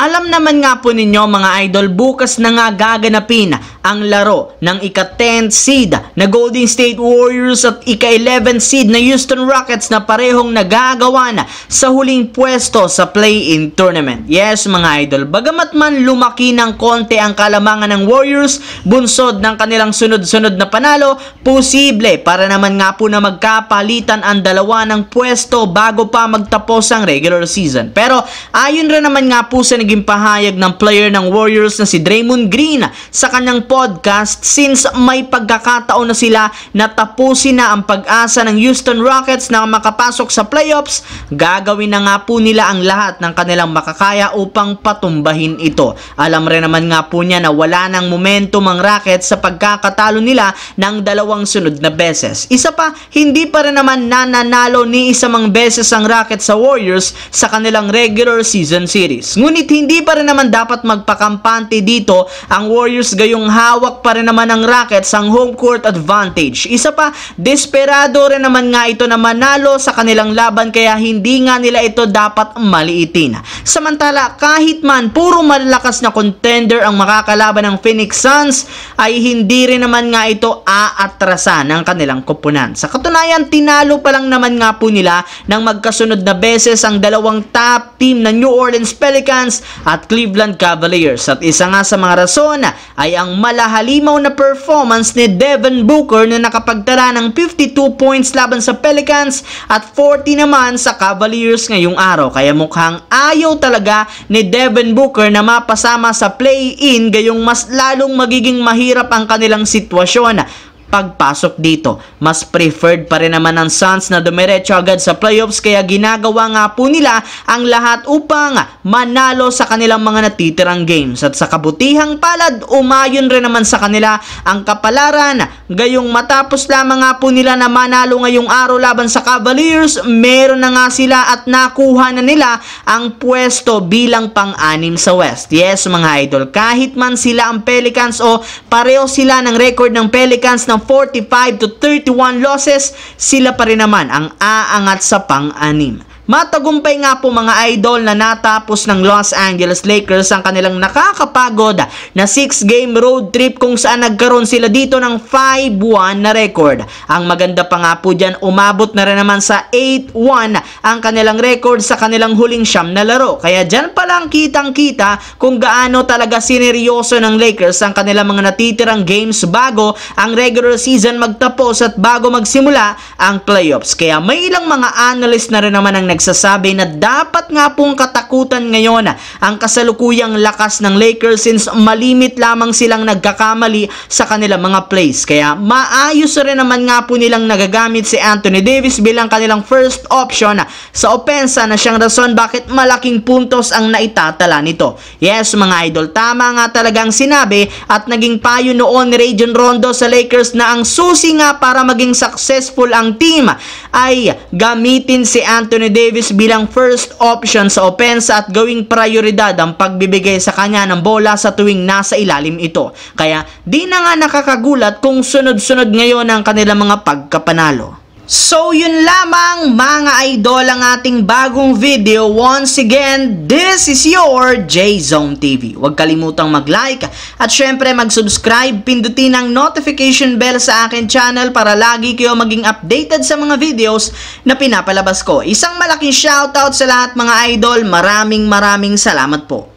Alam naman nga po ninyo mga idol, bukas na nga gaganapin ang laro ng ika-10th seed na Golden State Warriors at ika-11th seed na Houston Rockets na parehong nagagawa na sa huling pwesto sa play-in tournament. Yes mga idol, bagamat man lumaki ng konti ang kalamangan ng Warriors, bunsod ng kanilang sunod-sunod na panalo, posible para naman nga po na magkapalitan ang dalawa ng pwesto bago pa magtapos ang regular season. Pero ayon rin naman nga po sa naging pahayag ng player ng Warriors na si Draymond Green sa kanyang podcast, since may pagkakataon na sila na tapusin na ang pag-asa ng Houston Rockets na makapasok sa playoffs, gagawin na nga po nila ang lahat ng kanilang makakaya upang patumbahin ito. Alam rin naman nga po niya na wala ng momentum ang Rockets sa pagkakatalo nila ng dalawang sunod na beses. Isa pa, hindi pa rin naman nananalo ni isamang beses ang Rockets sa Warriors sa kanilang regular season series. Ngunit hindi pa rin naman dapat magpakampante dito ang Warriors, gayong hawak pa rin naman ng Rockets ang home court advantage. Isa pa, desperado rin naman nga ito na manalo sa kanilang laban, kaya hindi nga nila ito dapat maliitin. Samantala, kahit man puro malalakas na contender ang makakalaban ng Phoenix Suns, ay hindi rin naman nga ito aatrasan ng kanilang koponan. Sa katunayan, tinalo pa lang naman nga po nila ng magkasunod na beses ang dalawang top team na New Orleans Pelicans at Cleveland Cavaliers. At isa nga sa mga rason ay ang malahalimaw na performance ni Devin Booker na nakapagtala ng 52 points laban sa Pelicans at 40 naman sa Cavaliers ngayong araw. Kaya mukhang ayaw talaga ni Devin Booker na mapasama sa play-in, gayong mas lalong magiging mahirap ang kanilang sitwasyon pagpasok dito. Mas preferred pa rin naman ng Suns na dumiretso agad sa playoffs, kaya ginagawa nga po nila ang lahat upang manalo sa kanilang mga natitirang games. At sa kabutihang palad, umayon rin naman sa kanila ang kapalaran, gayong matapos lamang nga po nila na manalo ngayong araw laban sa Cavaliers, meron na nga sila at nakuha na nila ang pwesto bilang pang-anim sa West. Yes mga idol, kahit man sila ang Pelicans o pareho sila ng record ng Pelicans ng 45 to 31 losses, sila pa rin naman ang aangat sa pang-anim. Matagumpay nga po mga idol na natapos ng Los Angeles Lakers ang kanilang nakakapagod na 6-game road trip kung saan nagkaroon sila dito ng 5-1 na record. Ang maganda pa nga po dyan, umabot na rin naman sa 8-1 ang kanilang record sa kanilang huling siyam na laro. Kaya dyan pa lang kitang-kita kung gaano talaga sineryoso ng Lakers ang kanilang mga natitirang games bago ang regular season magtapos at bago magsimula ang playoffs. Kaya may ilang mga analyst na rin naman ang nagsasabi na dapat nga pong katakutan ngayon ang kasalukuyang lakas ng Lakers, since malimit lamang silang nagkakamali sa kanilang mga plays. Kaya maayos rin naman nga po nilang nagagamit si Anthony Davis bilang kanilang first option sa opensa, na siyang rason bakit malaking puntos ang naitatala nito. Yes mga idol, tama nga talagang sinabi at naging payo noon ni Rajon Rondo sa Lakers na ang susi nga para maging successful ang team ay gamitin si Anthony Davis bilang first option sa opensa at gawing prioridad ang pagbibigay sa kanya ng bola sa tuwing nasa ilalim ito. Kaya di na nga nakakagulat kung sunod-sunod ngayon ang kanilang mga pagkapanalo. So yun lamang mga idol ang ating bagong video. Once again, this is your J-Zone TV. Huwag kalimutang mag-like at syempre mag-subscribe. Pindutin ang notification bell sa akin channel para lagi kayo maging updated sa mga videos na pinapalabas ko. Isang malaking shoutout sa lahat mga idol. Maraming salamat po.